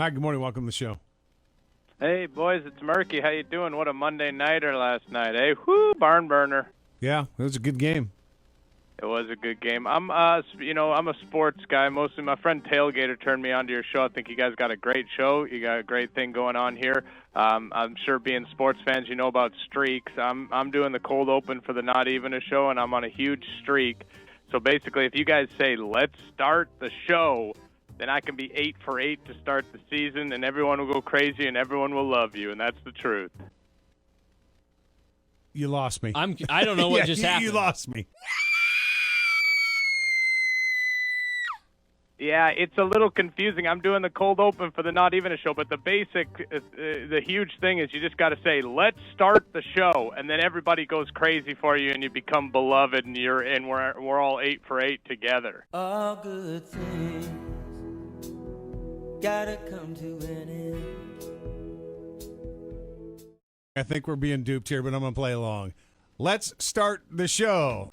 Hi, good morning. Welcome to the show. Hey, boys, it's Murky. How you doing? What a Monday nighter last night, eh? Whoo, barn burner. Yeah, it was a good game. It was a good game. I'm a sports guy. Mostly my friend Tailgater turned me on to your show. I think you guys got a great show. You got a great thing going on here. I'm sure being sports fans, you know about streaks. I'm doing the cold open for the Not Even a show, and I'm on a huge streak. So basically, if you guys say, let's start the show, then I can be 8 for 8 to start the season, and everyone will go crazy, and everyone will love you, and that's the truth. You lost me. I don't know what just happened. You lost me. Yeah, it's a little confusing. I'm doing the cold open for the Not Even a show, but the basic, the huge thing is you just got to say, let's start the show, and then everybody goes crazy for you, and you become beloved, and we're all 8 for 8 together. All good things gotta come to an end. I think we're being duped here, but I'm going to play along. Let's start the show.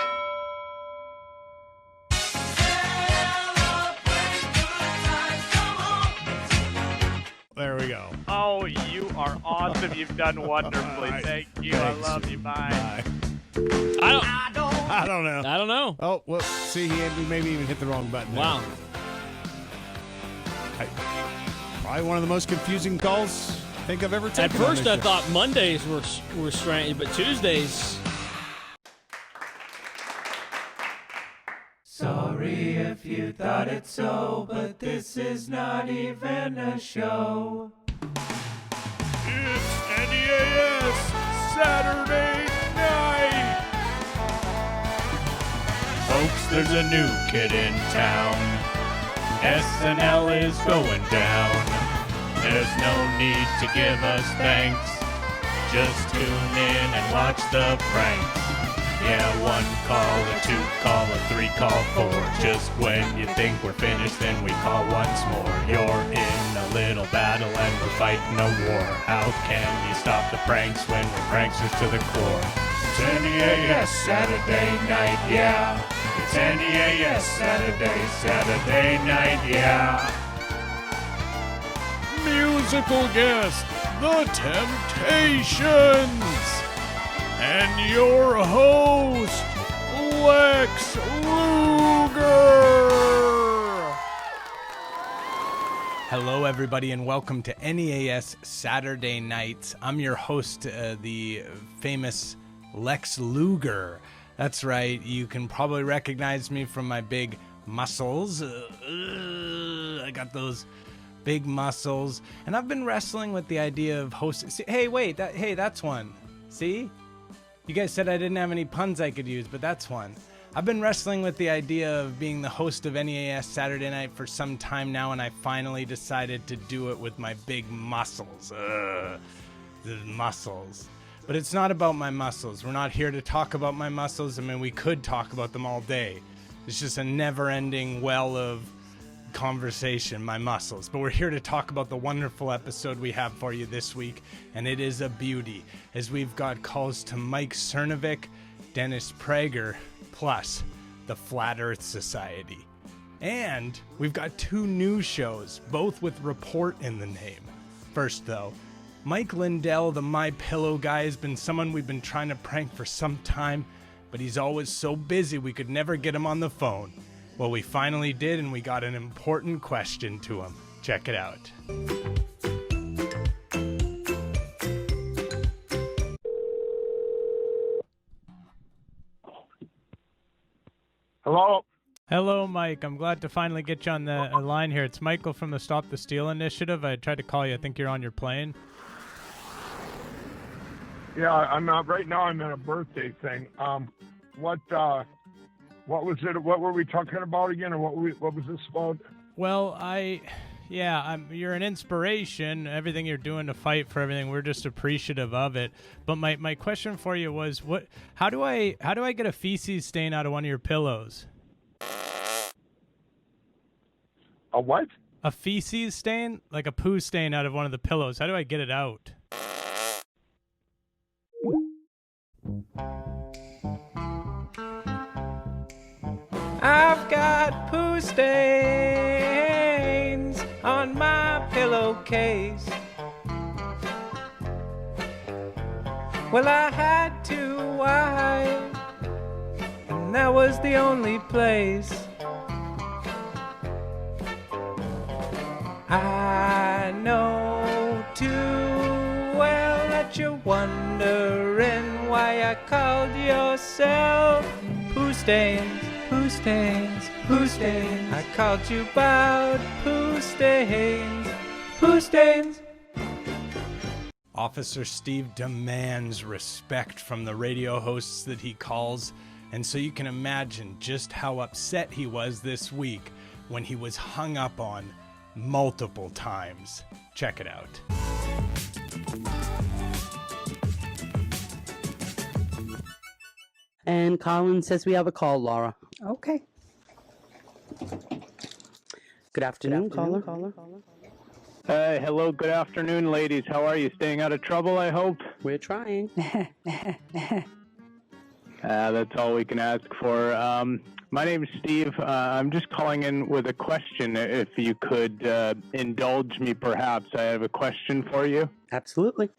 There we go. Oh, you are awesome. You've done wonderfully. Right. Thank you. Thanks. I love you. Bye. I don't know. I don't know. Oh, well, see, we maybe even hit the wrong button. Wow. Probably one of the most confusing calls I think I've ever taken. At first, on I this show. thought Mondays were strange, but Tuesdays. Sorry if you thought it so, but this is not even a show. It's NEAS Saturday night. Folks, there's a new kid in town. SNL is going down. There's no need to give us thanks. Just tune in and watch the pranks. Yeah, 1 call, a 2 call, a 3 call, 4. Just when you think we're finished, then we call once more. You're in a little battle and we're fighting a war. How can you stop the pranks when we're pranksters to the core? It's NEAS Saturday night, yeah. It's NEAS Saturday night, yeah. Musical guest, The Temptations. And your host, Lex Luger. Hello, everybody, and welcome to NEAS Saturday Nights. I'm your host, the famous Lex Luger. That's right, you can probably recognize me from my big muscles. I got those big muscles, and I've been wrestling with the idea of hosting. Hey, wait, that's one. See? You guys said I didn't have any puns I could use, but that's one. I've been wrestling with the idea of being the host of NEAS Saturday Night for some time now, and I finally decided to do it with my big muscles. The muscles. But it's not about my muscles. We're not here to talk about my muscles. I mean, we could talk about them all day. It's just a never-ending well of conversation, my muscles. But we're here to talk about the wonderful episode we have for you this week, and it is a beauty, as we've got calls to Mike Cernovich, Dennis Prager, plus the Flat Earth Society. And we've got 2 new shows, both with report in the name. First, though, Mike Lindell, the My Pillow guy, has been someone we've been trying to prank for some time, but he's always so busy we could never get him on the phone. Well, we finally did, and we got an important question to him. Check it out. Hello? Hello, Mike. I'm glad to finally get you on the line here. It's Michael from the Stop the Steal Initiative. I tried to call you. I think you're on your plane. Yeah, I'm right now. I'm at a birthday thing. What was it? What were we talking about again, or what was this about? Well, you're an inspiration. Everything you're doing to fight for everything, we're just appreciative of it. But my question for you was, how do I get a feces stain out of one of your pillows? A what? A feces stain, like a poo stain out of one of the pillows. How do I get it out? I've got poo stains on my pillow case. Well, I had to hide, and that was the only place. I know too well that you're wondering why I called yourself Pooh Stains, Pooh Stains, Pooh Stains. I called you about Pooh Stains, Pooh Stains. Officer Steve demands respect from the radio hosts that he calls, and so you can imagine just how upset he was this week when he was hung up on multiple times. Check it out. And Colin says we have a call, Laura. Okay. Good afternoon, caller. Hello, good afternoon, ladies. How are you? Staying out of trouble, I hope? We're trying. That's all we can ask for. My name is Steve. I'm just calling in with a question. If you could indulge me, perhaps. I have a question for you. Absolutely.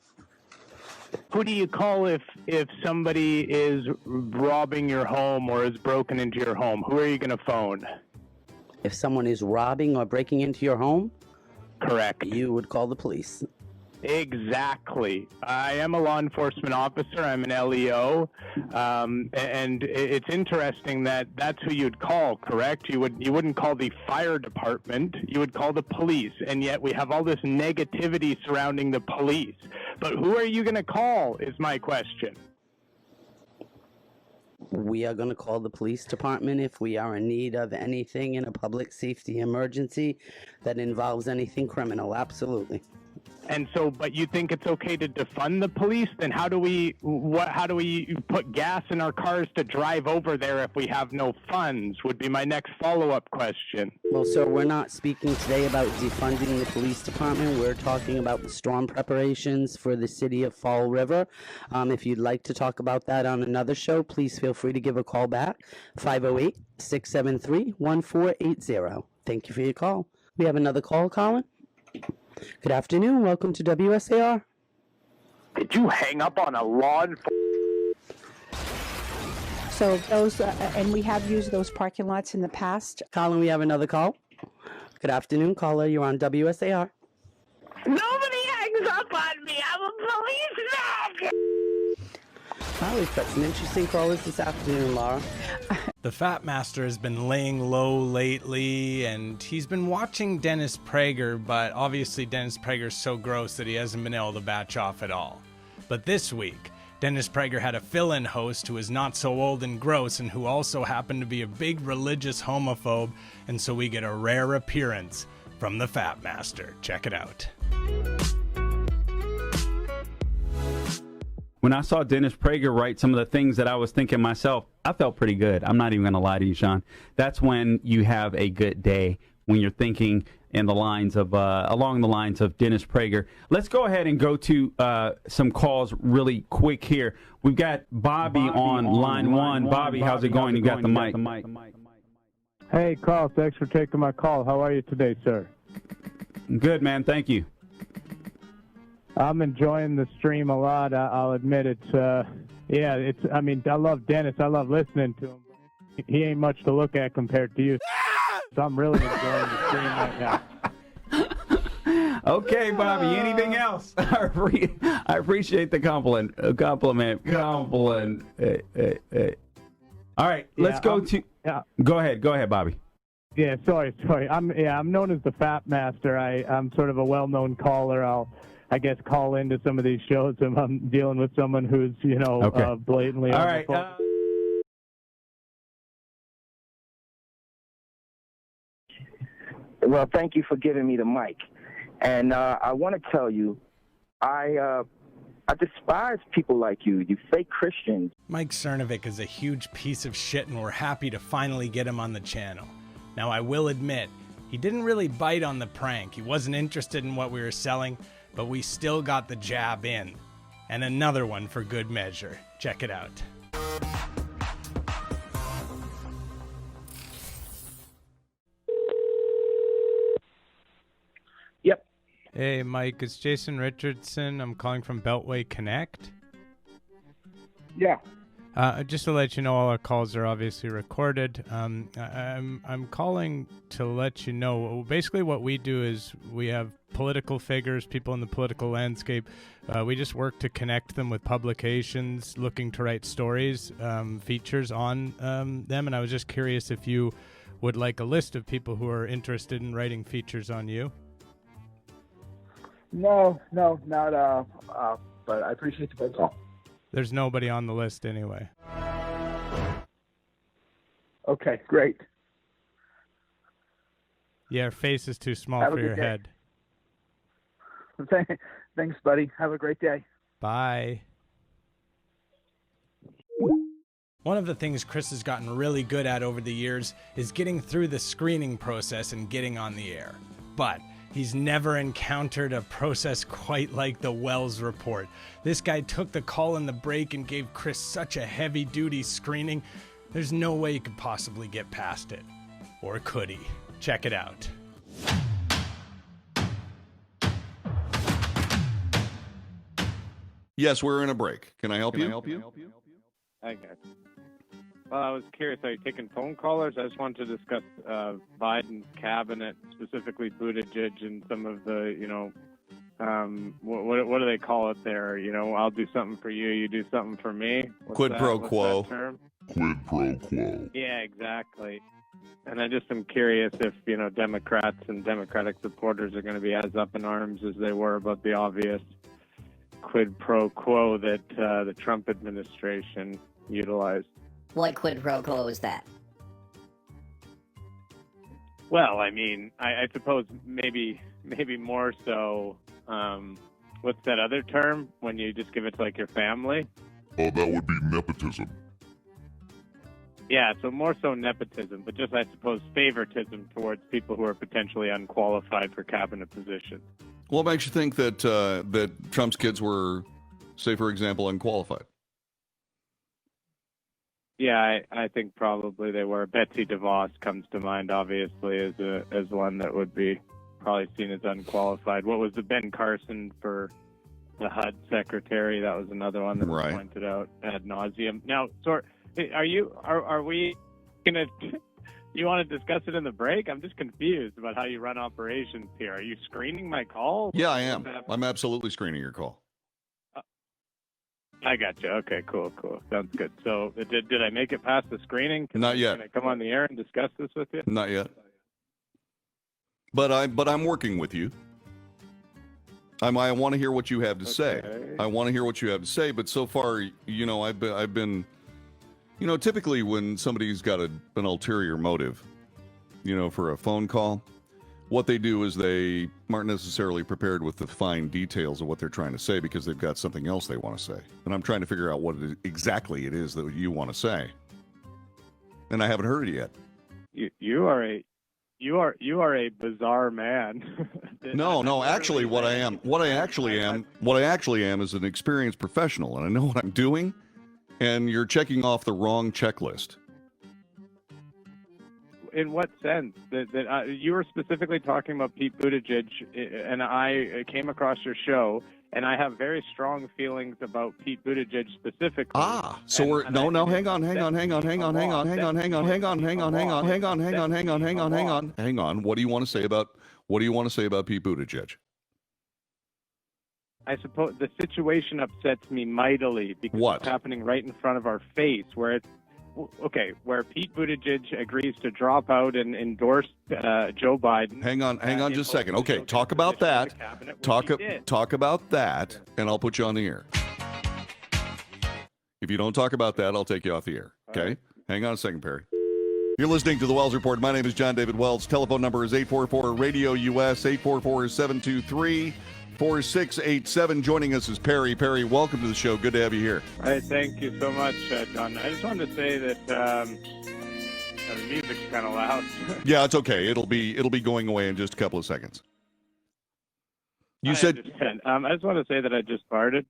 Who do you call if somebody is robbing your home or is broken into your home? Who are you going to phone? If someone is robbing or breaking into your home, Correct. you would call the police. Exactly. I am a law enforcement officer. I'm an LEO, and it's interesting that that's who you'd call. Correct? You wouldn't call the fire department. You would call the police, and yet we have all this negativity surrounding the police. But who are you going to call? Is my question. We are going to call the police department if we are in need of anything in a public safety emergency that involves anything criminal. Absolutely. And so, but you think it's okay to defund the police? Then how do we put gas in our cars to drive over there if we have no funds? Would be my next follow-up question. Well, sir, we're not speaking today about defunding the police department. We're talking about the storm preparations for the city of Fall River. If you'd like to talk about that on another show, please feel free to give a call back, 508-673-1480. Thank you for your call. We have another call, Colin. Good afternoon. Welcome to WSAR. Did you hang up on a law enforcement? So those, and we have used those parking lots in the past. Colin, we have another call. Good afternoon, caller. You're on WSAR. Nobody hangs up on me. I'm a policeman. Wow, we've got some interesting callers this afternoon, Laura. The Fat Master has been laying low lately, and he's been watching Dennis Prager, but obviously Dennis Prager's so gross that he hasn't been able to batch off at all. But this week, Dennis Prager had a fill-in host who is not so old and gross and who also happened to be a big religious homophobe, and so we get a rare appearance from the Fat Master. Check it out. When I saw Dennis Prager write some of the things that I was thinking myself, I felt pretty good. I'm not even going to lie to you, Sean. That's when you have a good day, when you're thinking in the lines of along the lines of Dennis Prager. Let's go ahead and go to some calls really quick here. We've got Bobby on line one. Bobby, how's it going? You got the mic. Hey, Carl. Thanks for taking my call. How are you today, sir? Good, man. Thank you. I'm enjoying the stream a lot. I'll admit it's, I love Dennis. I love listening to him. He ain't much to look at compared to you. So I'm really enjoying the stream right now. Okay, Bobby. Anything else? I appreciate the compliment. All right, let's go to. Yeah. Go ahead, Bobby. Yeah, sorry. I'm known as the Fat Master. I'm sort of a well-known caller. I guess call into some of these shows if I'm dealing with someone who's, blatantly. All right. Well, thank you for giving me the mic. And I want to tell you, I despise people like you fake Christians. Mike Cernovich is a huge piece of shit, and we're happy to finally get him on the channel. Now, I will admit, he didn't really bite on the prank. He wasn't interested in what we were selling, but we still got the jab in. And another one for good measure. Check it out. Yep. Hey, Mike, it's Jason Richardson. I'm calling from Beltway Connect. Yeah. Just to let you know, all our calls are obviously recorded. I'm calling to let you know, basically what we do is we have political figures, people in the political landscape. We just work to connect them with publications looking to write stories, features on them. And I was just curious if you would like a list of people who are interested in writing features on you. No, not but I appreciate the phone call. There's nobody on the list anyway. Okay, great. Yeah, your face is too small Have a for your good day. head. Thanks, buddy. Have a great day. Bye. One of the things Chris has gotten really good at over the years is getting through the screening process and getting on the air. But he's never encountered a process quite like the Wells Report. This guy took the call in the break and gave Chris such a heavy-duty screening, there's no way he could possibly get past it. Or could he? Check it out. Yes, we're in a break. Can I help you? Hi, guys. Well, I was curious, are you taking phone callers? I just wanted to discuss Biden's cabinet, specifically Buttigieg and some of the, what do they call it there? I'll do something for you, you do something for me. Quid pro quo. Quid pro quo. Yeah, exactly. And I just am curious if, Democrats and Democratic supporters are going to be as up in arms as they were about the obvious quid pro quo that the Trump administration utilized. What quid pro quo is that? Well, I mean, I suppose maybe more so, what's that other term when you just give it to, like, your family? Oh, that would be nepotism. Yeah, so more so nepotism, but just, I suppose, favoritism towards people who are potentially unqualified for cabinet positions. What makes you think that that Trump's kids were, say, for example, unqualified? Yeah, I think probably they were. Betsy DeVos comes to mind, obviously, as one that would be probably seen as unqualified. What was the Ben Carson for the HUD secretary? That was another one that was pointed out ad nauseum. Now, are we gonna? You want to discuss it in the break? I'm just confused about how you run operations here. Are you screening my call? Yeah, I am. I'm absolutely screening your call. I got you. Okay, cool. Sounds good. So, did I make it past the screening? Not yet. Can I come on the air and discuss this with you? Not yet. But I'm working with you. I want to hear what you have to say. I want to hear what you have to say. But so far, I've been, typically when somebody's got an ulterior motive, for a phone call, what they do is they aren't necessarily prepared with the fine details of what they're trying to say because they've got something else they want to say. And I'm trying to figure out what exactly it is that you want to say. And I haven't heard it yet. You are a bizarre man. No, actually what I actually am is an experienced professional, and I know what I'm doing, and you're checking off the wrong checklist. In what sense? That you were specifically talking about Pete Buttigieg, and I came across your show, and I have very strong feelings about Pete Buttigieg specifically. So we're hang on. What do you want to say about Pete Buttigieg? I suppose the situation upsets me mightily because it's happening right in front of our face, where Pete Buttigieg agrees to drop out and endorse Joe Biden. Hang on just a second. Okay, talk about that. Talk about that, and I'll put you on the air. If you don't talk about that, I'll take you off the air. Okay? Hang on a second, Perry. You're listening to the Wells Report. My name is John David Wells. Telephone number is 844-RADIO-US, 844-723-4687. Joining us is Perry. Perry, welcome to the show. Good to have you here. Hey, thank you so much, John. I just wanted to say that the music's kind of loud. Yeah, it's okay. It'll be going away in just a couple of seconds. I just want to say that I just farted.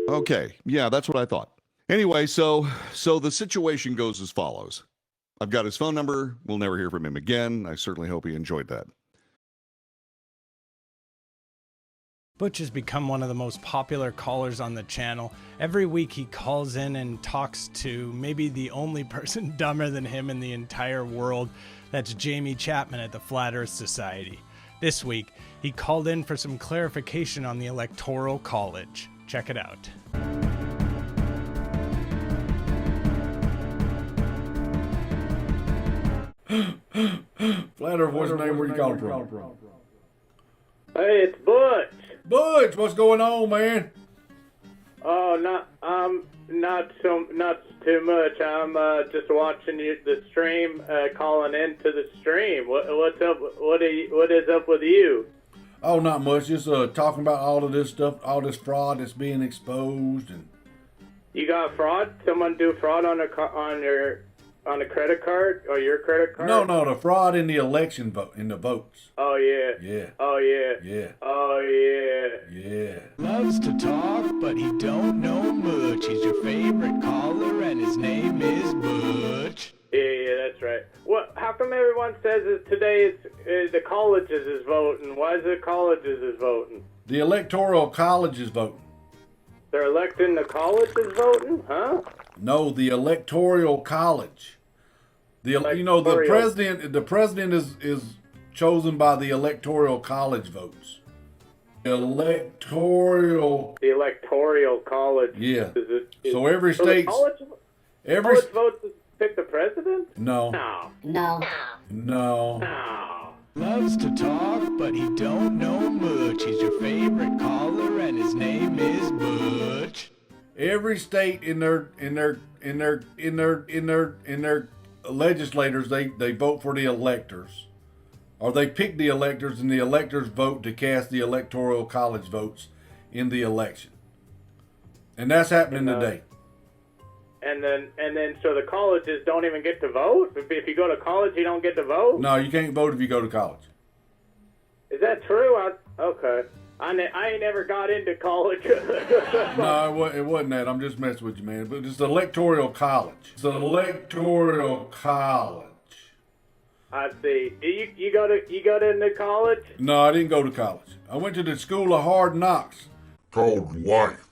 Okay. Yeah, that's what I thought. Anyway, so the situation goes as follows. I've got his phone number. We'll never hear from him again. I certainly hope he enjoyed that. Butch has become one of the most popular callers on the channel. Every week he calls in and talks to maybe the only person dumber than him in the entire world. That's Jamie Chapman at the Flat Earth Society. This week, he called in for some clarification on the Electoral College. Check it out. Flat Earth, what's the name? Where you calling from? Hey, it's Butch. Butch, what's going on, man? Oh, not too much. I'm just watching the stream, calling into the stream. What's up? What is up with you? Oh, not much. Just talking about all of this stuff, all this fraud that's being exposed, and You got fraud? Someone do fraud on a credit card or your credit card? no, the fraud in the election vote, in the votes. Oh yeah. Yeah. Oh yeah. Yeah. Oh yeah. Yeah. Loves to talk, but he don't know much. He's your favorite caller, and his name is Butch. Yeah, that's right. What? How come everyone says that today it's the colleges is voting? Why is the colleges is voting? The Electoral College is voting. They're electing the voting, huh? No, the Electoral College. The president is chosen by the Electoral College votes. The Electoral College. Yeah. So every state. College votes to pick the president? No. No. Loves to talk, but he don't know much. He's your favorite caller, and his name is Butch. Every state in their legislators, they vote for the electors, or they pick the electors, and the electors vote to cast the Electoral College votes in the election, and that's happening today. And then, so the colleges don't even get to vote? If you go to college, you don't get to vote? No, you can't vote if you go to college. Is that true? Okay. I ain't never got into college. No, it wasn't that. I'm just messing with you, man. But it's the Electoral College. It's the Electoral College. I see. You go into college? No, I didn't go to college. I went to the School of Hard Knocks. Called life.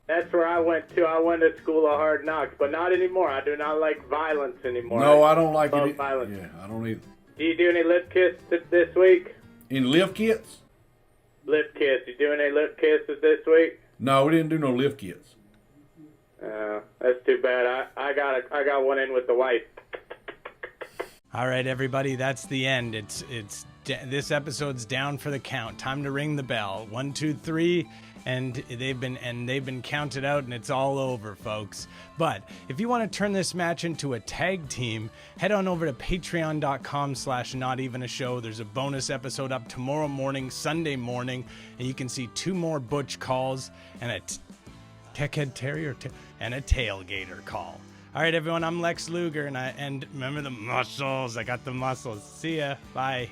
That's where I went to. I went to School of Hard Knocks, but not anymore. I do not like violence anymore. No, I don't like it. Violence. Yeah, I don't either. Do you do any lip kits this week? Any lip kits? Lip kiss. You doing any lip kisses this week? No, we didn't do no lip kits. That's too bad. I got one in with the wife. All right, everybody, that's the end. This episode's down for the count. Time to ring the bell. 1, 2, 3. And they've been counted out, and it's all over, folks. But if you want to turn this match into a tag team, head on over to patreon.com/notevenashow. There's a bonus episode up tomorrow morning, Sunday morning, and you can see 2 more Butch calls and a Tech-Head Terrier and a Tailgater call. All right, everyone, I'm Lex Luger, and remember the muscles. I got the muscles. See ya. Bye.